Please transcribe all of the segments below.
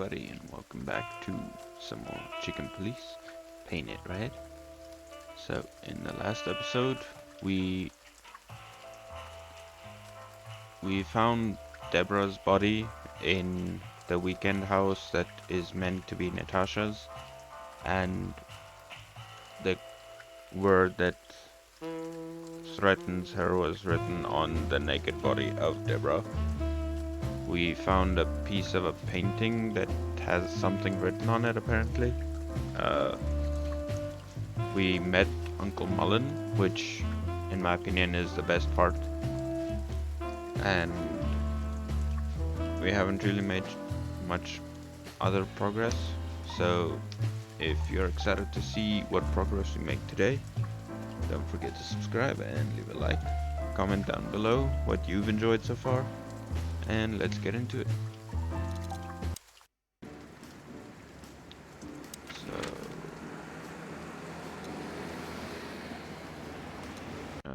everybody, and welcome back to some more Chicken Police. Paint it red. So, in the last episode, we found Deborah's body in the weekend house that is meant to be Natasha's, and the word that threatens her was written on the naked body of Deborah. We found a piece of a painting that has something written on it, apparently. We met Uncle Mullen, which, in my opinion, is the best part. And we haven't really made much other progress. So, if you're excited to see what progress we make today, don't forget to subscribe and leave a like. Comment down below what you've enjoyed so far. And let's get into it.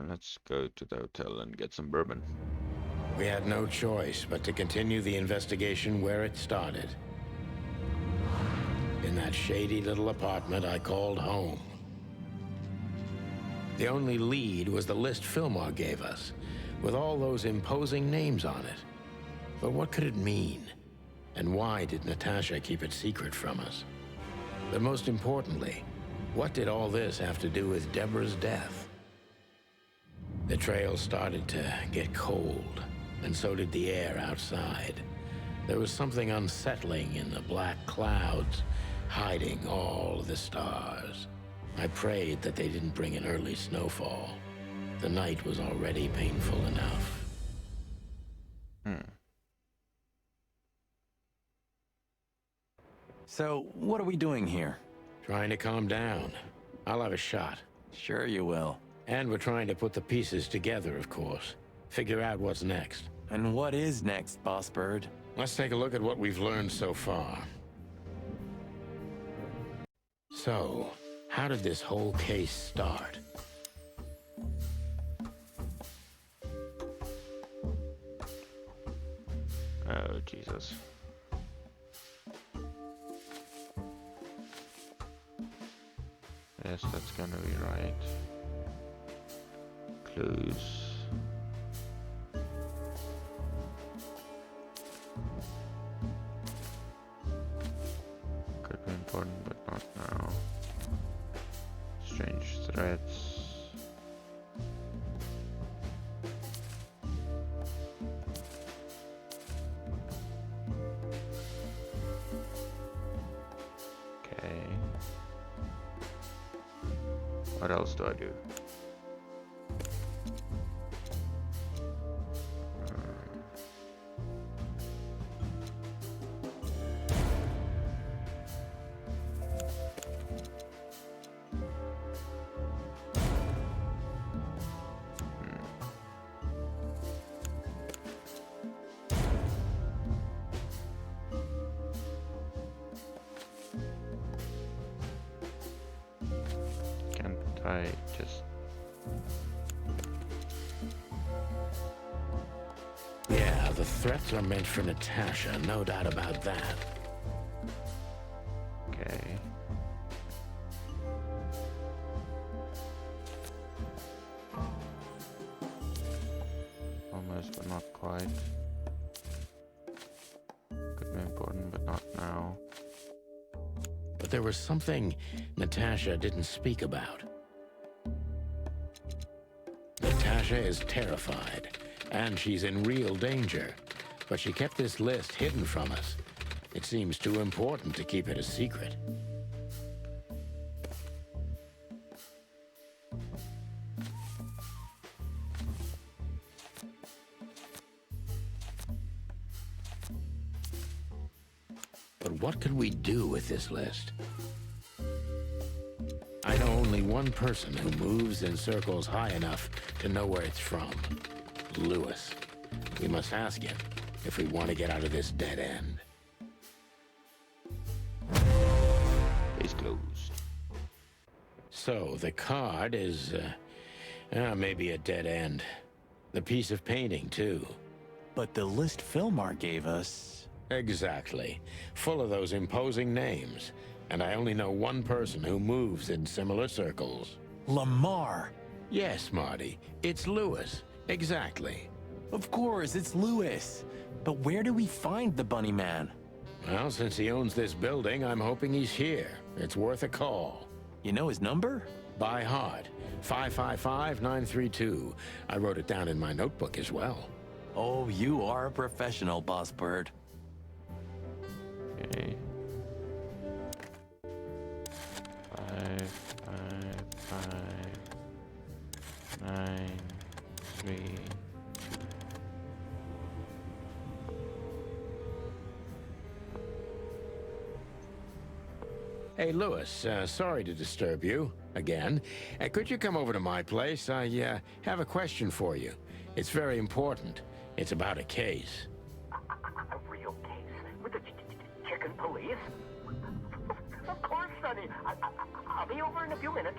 Let's go to the hotel and get some bourbon. We had no choice but to continue the investigation where it started. In that shady little apartment I called home. The only lead was the list Fillmore gave us, with all those imposing names on it. But what could it mean? And why did Natasha keep it secret from us? But most importantly, what did all this have to do with Deborah's death? The trail started to get cold, and so did the air outside. There was something unsettling in the black clouds, hiding all the stars. I prayed that they didn't bring an early snowfall. The night was already painful enough. So, what are we doing here? Trying to calm down. I'll have a shot. Sure you will. And we're trying to put the pieces together, of course. Figure out what's next. And what is next, Boss Bird? Let's take a look at what we've learned so far. So, how did this whole case start? Oh, Jesus. Yes, that's gonna be right. Clues. Could be important, but not now. Strange threats. Okay. What else do I do? I just... Yeah, the threats are meant for Natasha, no doubt about that. Okay. Almost, but not quite. Could be important, but not now. But there was something Natasha didn't speak about. Natasha is terrified, and she's in real danger. But she kept this list hidden from us. It seems too important to keep it a secret. But what could we do with this list? I know only one person who moves in circles high enough to know where it's from. Lewis. We must ask him if we want to get out of this dead end. Case closed. So, the card is, maybe a dead end. The piece of painting, too. But the list Fillmore gave us... Exactly. Full of those imposing names. And I only know one person who moves in similar circles. Lamar. Yes, Marty. It's Lewis. Exactly. Of course, it's Lewis. But where do we find the Bunny Man? Well, since he owns this building, I'm hoping he's here. It's worth a call. You know his number? By heart. 555-932. I wrote it down in my notebook as well. Oh, you are a professional, Boss Bird. Okay. 555-932. Hey, Lewis, sorry to disturb you again. Could you come over to my place? I have a question for you. It's very important. It's about a case. A real case? With the chicken police? Of course, Sonny. I'll be over in a few minutes.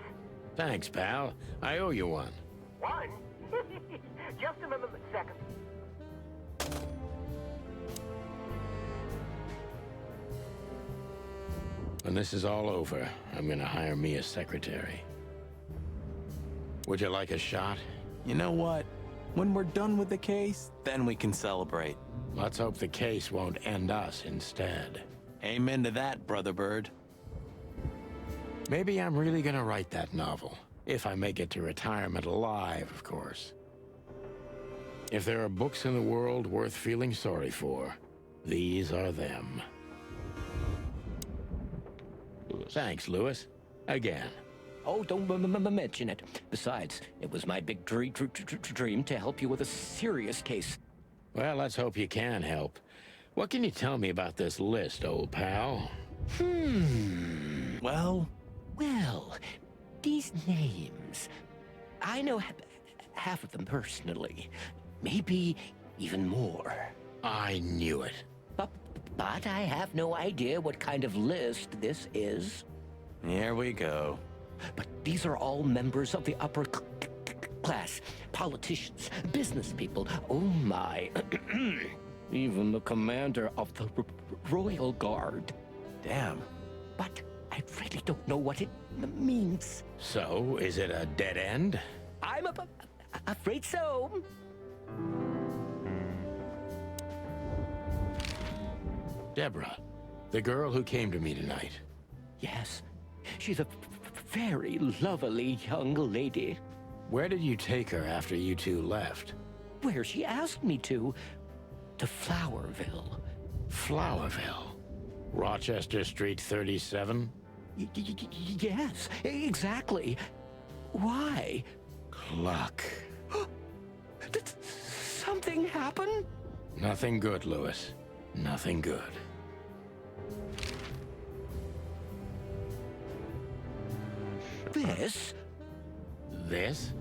Thanks, pal. I owe you one. One? Just a second. When this is all over, I'm gonna hire me a secretary. Would you like a shot? You know what? When we're done with the case, then we can celebrate. Let's hope the case won't end us instead. Amen to that, Brother Bird. Maybe I'm really gonna write that novel. If I make it to retirement alive, of course. If there are books in the world worth feeling sorry for, these are them. Thanks, Lewis. Again. Oh, don't mention it. Besides, it was my big dream to help you with a serious case. Well, let's hope you can help. What can you tell me about this list, old pal? Well, Well, these names, I know half of them personally. Maybe even more. I knew it. But I have no idea what kind of list this is. here we go. But these are all members of the upper class, politicians, business people. Oh my. Even the commander of the Royal Guard. Damn. But I really don't know what it means. So, is it a dead end? I'm afraid so. Deborah, the girl who came to me tonight. Yes, she's a very lovely young lady. Where did you take her after you two left? Where she asked me to Flowerville. Flowerville. Rochester Street 37? Yes, exactly. Why? Cluck. Did something happen? Nothing good, Lewis. Nothing good. This? This?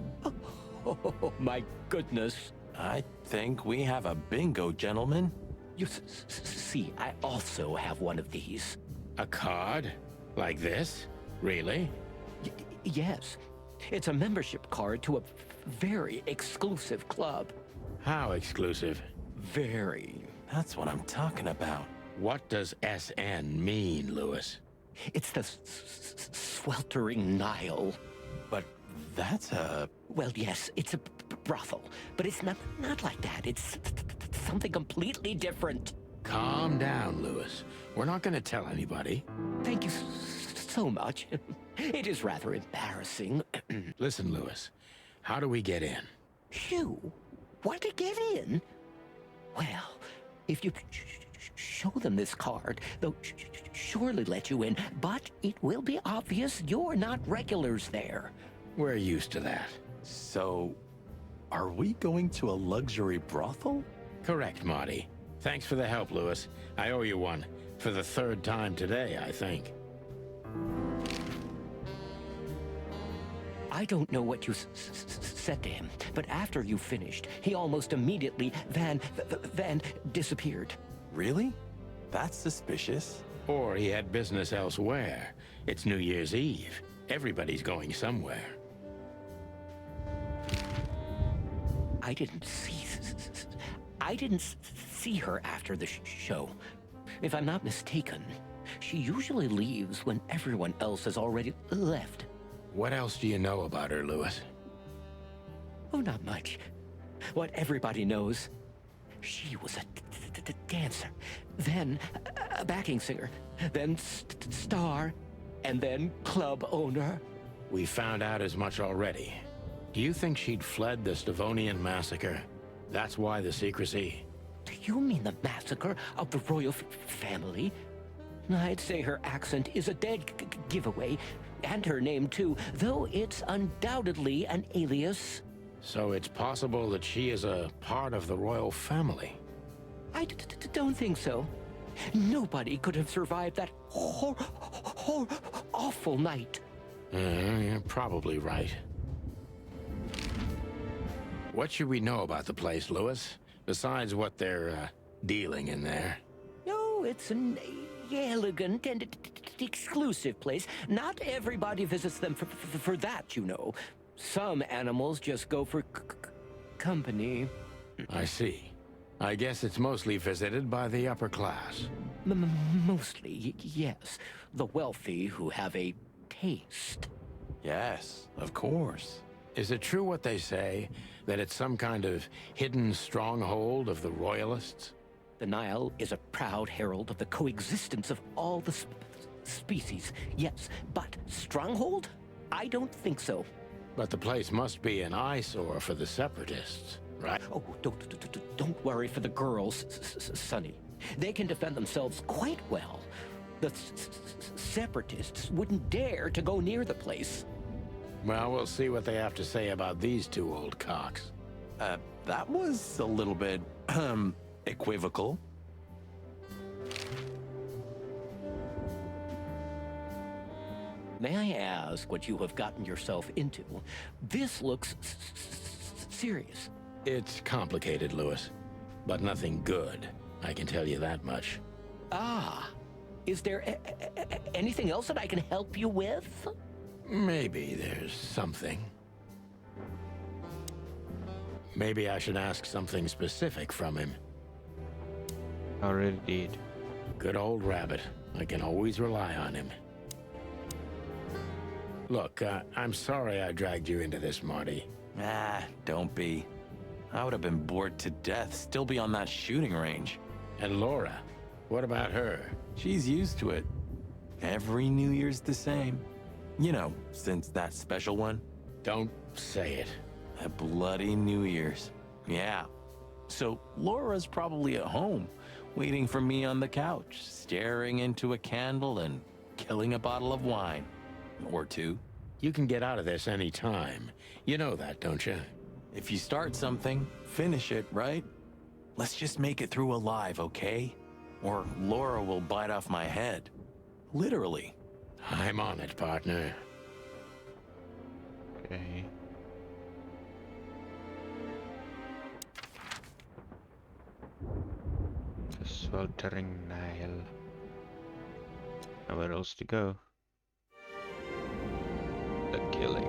Oh, my goodness. I think we have a bingo, gentlemen. You see, I also have one of these. A card? Like this? Really? Yes. It's a membership card to a very exclusive club. How exclusive? Very. That's what I'm talking about. What does SN mean, Lewis? It's the sweltering NILE. But that's a... Well, yes, it's a brothel, but it's not like that. It's something completely different. Calm down, Lewis. We're not going to tell anybody. Thank you so much. It is rather embarrassing. Listen, Lewis. How do we get in? You want to get in? Well, if you show them this card, they'll surely let you in, but it will be obvious you're not regulars there. We're used to that. So, are we going to a luxury brothel? Correct, Marty. Thanks for the help, Lewis. I owe you one. For the third time today, I think. I don't know what you said to him, but after you finished, he almost immediately van disappeared. Really? That's suspicious. Or he had business elsewhere. It's New Year's Eve. Everybody's going somewhere. I didn't see her after the show. If I'm not mistaken, she usually leaves when everyone else has already left. What else do you know about her, Lewis? Oh, not much. What everybody knows. She was a dancer, then a backing singer, then star, and then club owner. We found out as much already. Do you think she'd fled the Stavonian massacre? That's why the secrecy? Do you mean the massacre of the royal family? I'd say her accent is a dead giveaway, and her name too, though it's undoubtedly an alias. So it's possible that she is a part of the royal family? I don't think so. Nobody could have survived that awful night. You're probably right. What should we know about the place, Lewis? Besides what they're dealing in there? No, it's an elegant and exclusive place. Not everybody visits them for that, you know. Some animals just go for company. I see. I guess it's mostly visited by the upper class. Mostly, yes. The wealthy who have a taste. Yes, of course. Is it true what they say, that it's some kind of hidden stronghold of the royalists? The Nile is a proud herald of the coexistence of all the species, yes. But stronghold? I don't think so. But the place must be an eyesore for the separatists, right? Oh, don't worry for the girls, Sonny. They can defend themselves quite well. The separatists wouldn't dare to go near the place. Well, we'll see what they have to say about these two old cocks. That was a little bit, equivocal. May I ask what you have gotten yourself into? This looks serious. It's complicated, Lewis, but nothing good. I can tell you that much. Ah, is there anything else that I can help you with? Maybe there's something. Maybe I should ask something specific from him. Already did. Good old rabbit. I can always rely on him. Look, I'm sorry I dragged you into this, Marty. Ah, don't be. I would have been bored to death, still be on that shooting range. And Laura, what about her? She's used to it. Every New Year's the same. You know, since that special one. Don't say it. A bloody New Year's. Yeah. So Laura's probably at home, waiting for me on the couch, staring into a candle and killing a bottle of wine. Or two. You can get out of this any time. You know that, don't you? If you start something, finish it, right? Let's just make it through alive, okay? Or Laura will bite off my head. Literally. I'm on it, partner. Okay. The sweltering Nile. Nowhere else to go. The killing.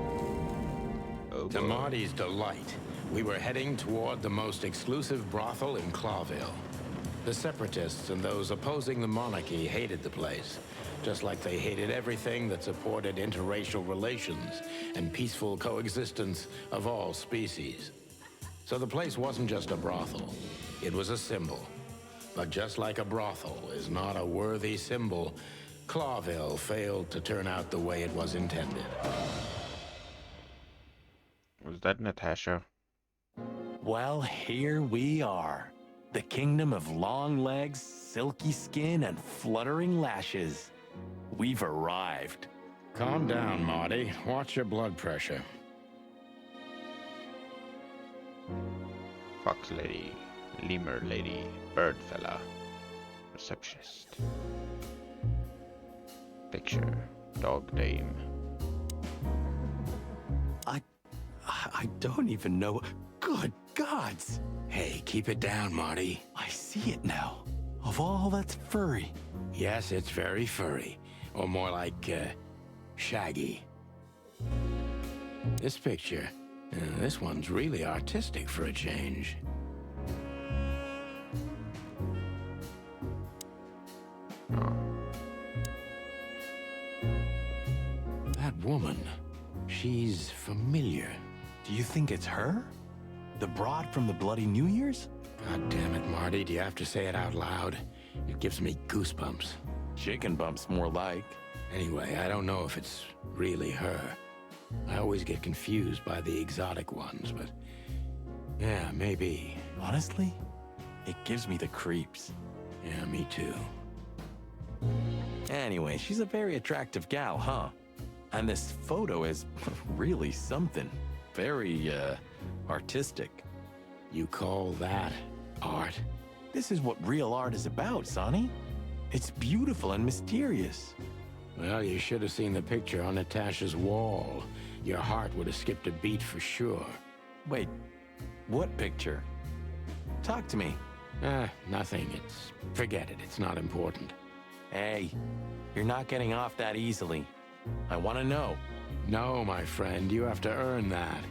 Oh, To boy. Marty's delight, we were heading toward the most exclusive brothel in Clawville. The separatists and those opposing the monarchy hated the place, just like they hated everything that supported interracial relations and peaceful coexistence of all species. So the place wasn't just a brothel, it was a symbol. But just like a brothel is not a worthy symbol, Clawville failed to turn out the way it was intended. Was that Natasha? Well, here we are. The kingdom of long legs, silky skin, and fluttering lashes. We've arrived. Calm down, Marty. Watch your blood pressure. Fox lady, lemur lady, bird fella, receptionist. Picture, dog dame. I don't even know. Good gods! Hey, keep it down, Marty. I see it now. Of all that's furry. Yes, it's very furry. Or more like, shaggy. This picture, this one's really artistic for a change. woman. She's familiar. Do you think it's her? The broad from the Bloody New Year's? God damn it, Marty. Do you have to say it out loud? It gives me goosebumps. Chicken bumps, more like. Anyway, I don't know if it's really her. I always get confused by the exotic ones, but yeah, maybe. Honestly, it gives me the creeps. Yeah, me too. Anyway, she's a very attractive gal, huh? And this photo is really something. Very, artistic. You call that art? This is what real art is about, Sonny. It's beautiful and mysterious. Well, you should have seen the picture on Natasha's wall. Your heart would have skipped a beat for sure. Wait, what picture? Talk to me. Nothing. Forget it. It's not important. Hey, you're not getting off that easily. I want to know. No, my friend, you have to earn that.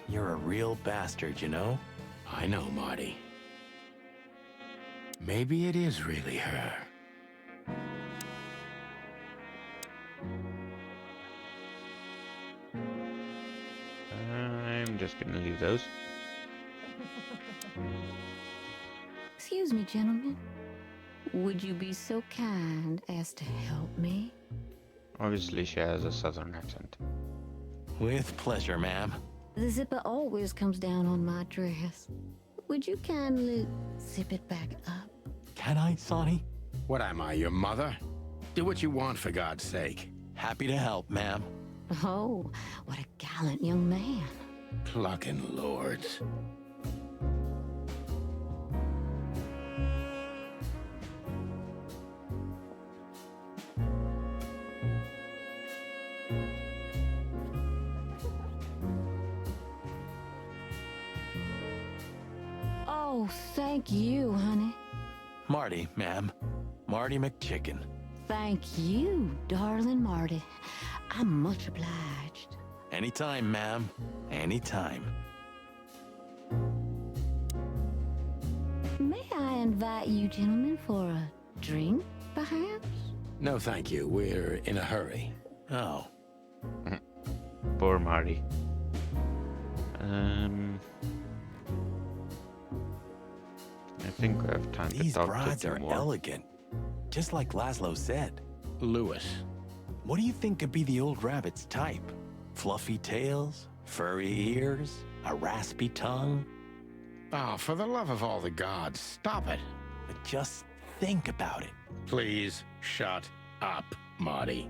You're a real bastard, you know? I know, Marty. Maybe it is really her. I'm just gonna leave those. Excuse me, gentlemen. Would you be so kind as to help me? Obviously, she has a southern accent. With pleasure, ma'am. The zipper always comes down on my dress. Would you kindly zip it back up? Can I, Sonny? What am I, your mother? Do what you want, for God's sake. Happy to help, ma'am. Oh, what a gallant young man. Clucking lords. Oh, thank you, honey. Marty, ma'am. Marty McChicken. Thank you, darling Marty. I'm much obliged. Anytime, ma'am. Anytime. May I invite you gentlemen for a drink, perhaps? No, thank you. We're in a hurry. Oh. Poor Marty. I think we have time These to talk broads to are them more. elegant. Just like Laszlo said. Lewis. What do you think could be the old rabbit's type? Fluffy tails? Furry ears? A raspy tongue? Oh, for the love of all the gods, stop it. But just think about it. Please shut up, Marty.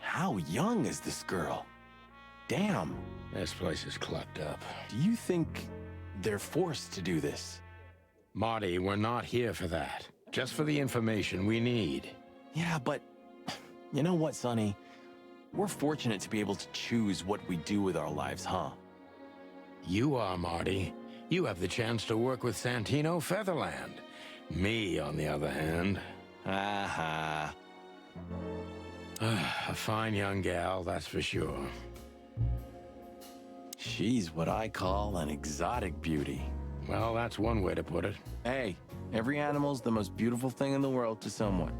How young is this girl? Damn. This place is clucked up. Do you think they're forced to do this? Marty, we're not here for that. Just for the information we need. Yeah, but you know what, Sonny? We're fortunate to be able to choose what we do with our lives, huh? You are, Marty. You have the chance to work with Santino Featherland. Me, on the other hand. Aha. A fine young gal, that's for sure. She's what I call an exotic beauty. Well, that's one way to put it. Hey, every animal's the most beautiful thing in the world to someone.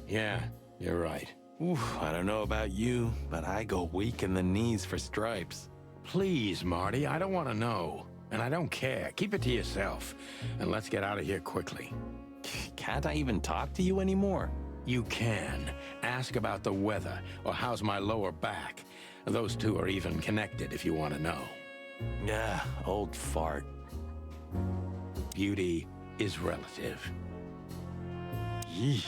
Yeah, you're right. Oof, I don't know about you, but I go weak in the knees for stripes. Please, Marty, I don't want to know. And I don't care. Keep it to yourself. And let's get out of here quickly. Can't I even talk to you anymore? You can. Ask about the weather, or how's my lower back. Those two are even connected if you want to know. Yeah, old fart. Beauty is relative. Yeesh.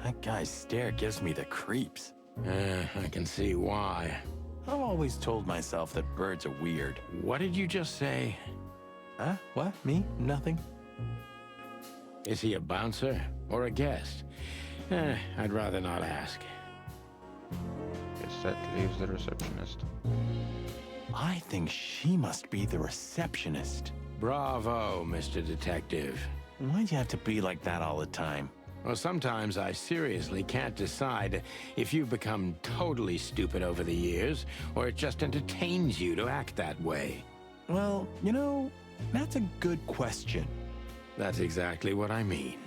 That guy's stare gives me the creeps. I can see why. I've always told myself that birds are weird. What did you just say? Huh? What? Me? Nothing? Is he a bouncer or a guest? I'd rather not ask. Guess that leaves the receptionist. I think she must be the receptionist. Bravo, Mr. Detective. Why'd you have to be like that all the time? Well, sometimes I seriously can't decide if you've become totally stupid over the years, or it just entertains you to act that way. Well, you know, that's a good question. That's exactly what I mean.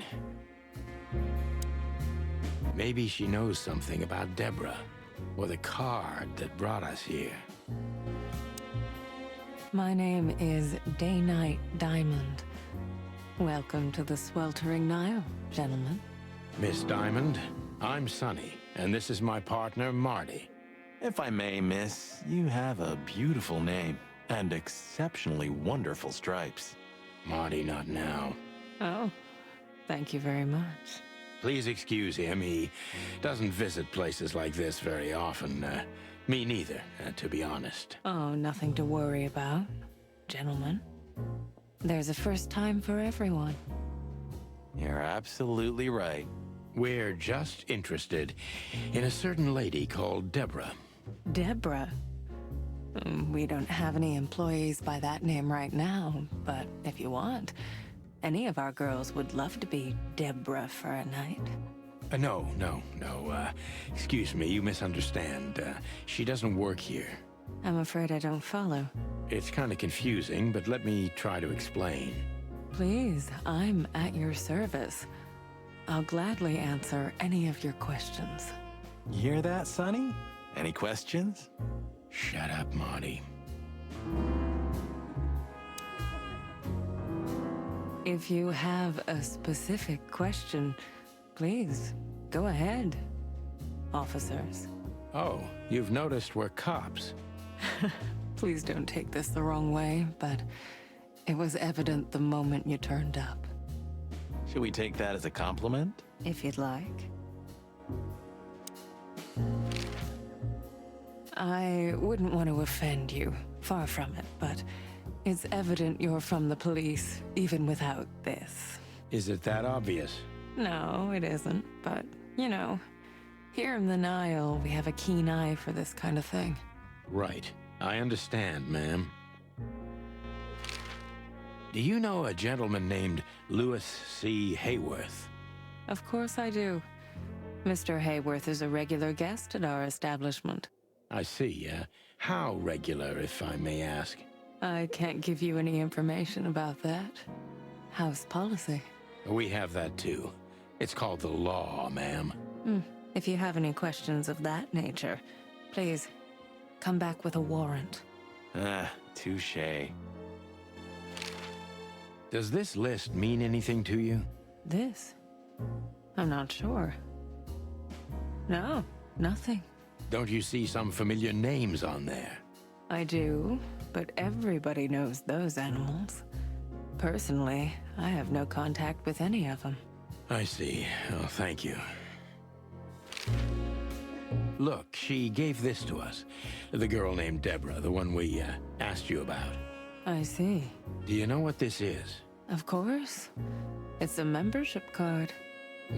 Maybe she knows something about Deborah, or the card that brought us here. My name is Day-Night Diamond. Welcome to the Sweltering NILE, gentlemen. Miss Diamond, I'm Sonny, and this is my partner, Marty. If I may, miss, you have a beautiful name and exceptionally wonderful stripes. Marty, not now. Oh, thank you very much. Please excuse him. He doesn't visit places like this very often. Me neither, to be honest. Oh, nothing to worry about, gentlemen. There's a first time for everyone. You're absolutely right. We're just interested in a certain lady called Deborah. Deborah. We don't have any employees by that name right now, but if you want, any of our girls would love to be Deborah for a night. No. Excuse me, you misunderstand. She doesn't work here. I'm afraid I don't follow. It's kind of confusing, but let me try to explain. Please, I'm at your service. I'll gladly answer any of your questions. You hear that, Sonny? Any questions? Shut up, Marty. If you have a specific question, please, go ahead, officers. Oh, you've noticed we're cops. Please don't take this the wrong way, but it was evident the moment you turned up. Should we take that as a compliment? If you'd like. I wouldn't want to offend you, far from it, but it's evident you're from the police, even without this. Is it that obvious? No, it isn't, but, you know, here in the Nile, we have a keen eye for this kind of thing. Right. I understand, ma'am. Do you know a gentleman named Louis C. Hayworth? Of course I do. Mr. Hayworth is a regular guest at our establishment. I see. How regular, if I may ask? I can't give you any information about that. House policy. We have that too. It's called the law, ma'am. If you have any questions of that nature, please come back with a warrant. Touche. Does this list mean anything to you? This? I'm not sure. No, nothing. Don't you see some familiar names on there? I do, but everybody knows those animals. Personally, I have no contact with any of them. I see. Oh, thank you. Look, she gave this to us. The girl named Deborah, the one we asked you about. I see. Do you know what this is? Of course. It's a membership card.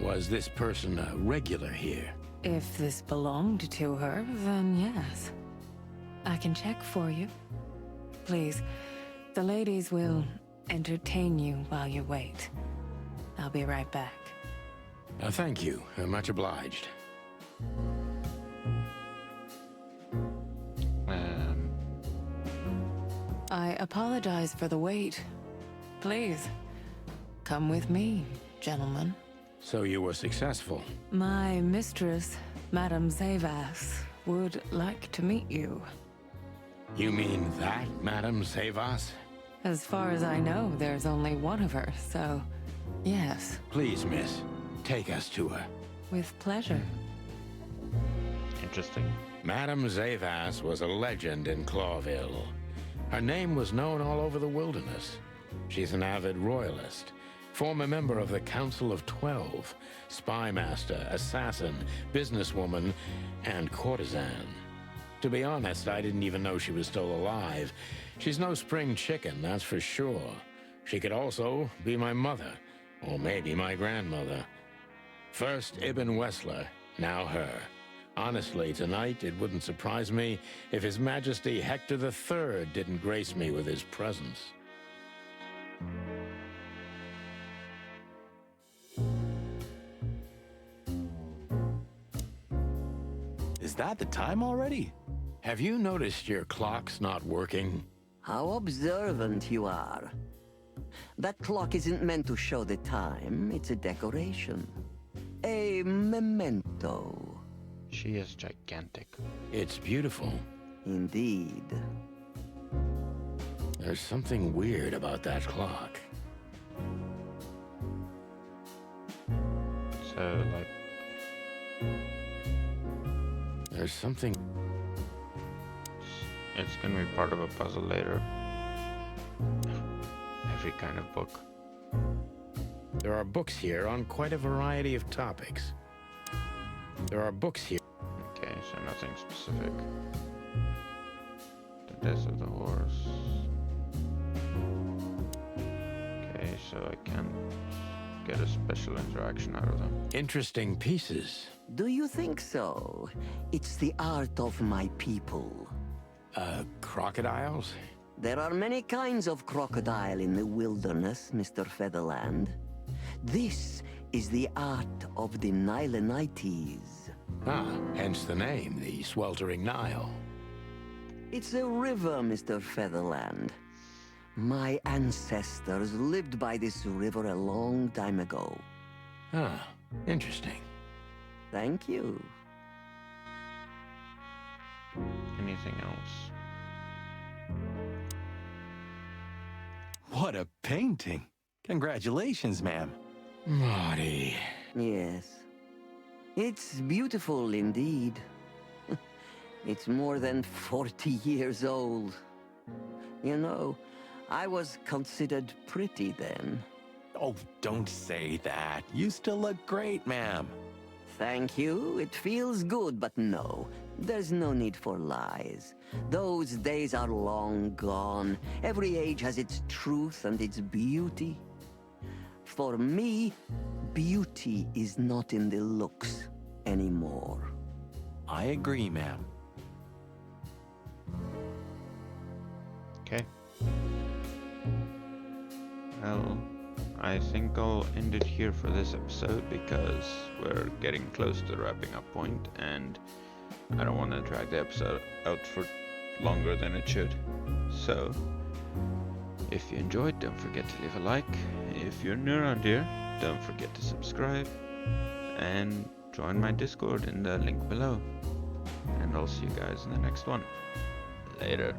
Was this person a regular here? If this belonged to her, then yes. I can check for you. Please, the ladies will entertain you while you wait. I'll be right back. Thank you. Much obliged. I apologize for the wait. Please, come with me, gentlemen. So you were successful. My mistress, Madame Zavas, would like to meet you. You mean that, Madame Savas? As far as I know, there's only one of her, so yes, Please, miss, take us to her. with pleasure. Interesting. Madame Zavas was a legend in Clawville. Her name was known all over the wilderness. She's an avid royalist, former member of the Council of 12, spy master, assassin, businesswoman, and courtesan. To be honest, I didn't even know she was still alive. She's no spring chicken, that's for sure. She could also be my mother, or maybe my grandmother. First Ibn Wessler, now her. Honestly, tonight it wouldn't surprise me if His Majesty Hector III didn't grace me with his presence. Is that the time already? Have you noticed your clock's not working? How observant you are. That clock isn't meant to show the time, it's a decoration. A memento. photo. She is gigantic. It's beautiful. Indeed. There's something weird about that clock. So, like, There's something... it's gonna be part of a puzzle later. Every kind of book. There are books here on quite a variety of topics. There are books here. Okay, so nothing specific. The death of the horse. Okay, so I can't get a special interaction out of them. Interesting pieces. Do you think so? It's the art of my people. Crocodiles? There are many kinds of crocodile in the wilderness, Mr. Featherland. This is the art of the Nilenites. Ah, hence the name, the Sweltering Nile. It's a river, Mr. Featherland. My ancestors lived by this river a long time ago. Ah, interesting. Thank you. Anything else? What a painting! Congratulations, ma'am. Marty. Yes. It's beautiful indeed. It's more than 40 years old. You know, I was considered pretty then. Oh, don't say that. You still look great, ma'am. Thank you. It feels good, but no. There's no need for lies. Those days are long gone. Every age has its truth and its beauty. For me, beauty is not in the looks anymore. I agree, ma'am. Okay. Well, I think I'll end it here for this episode because we're getting close to the wrapping up point and I don't want to drag the episode out for longer than it should. So, if you enjoyed, don't forget to leave a like. If you're new around here, don't forget to subscribe and join my Discord in the link below. And I'll see you guys in the next one. Later.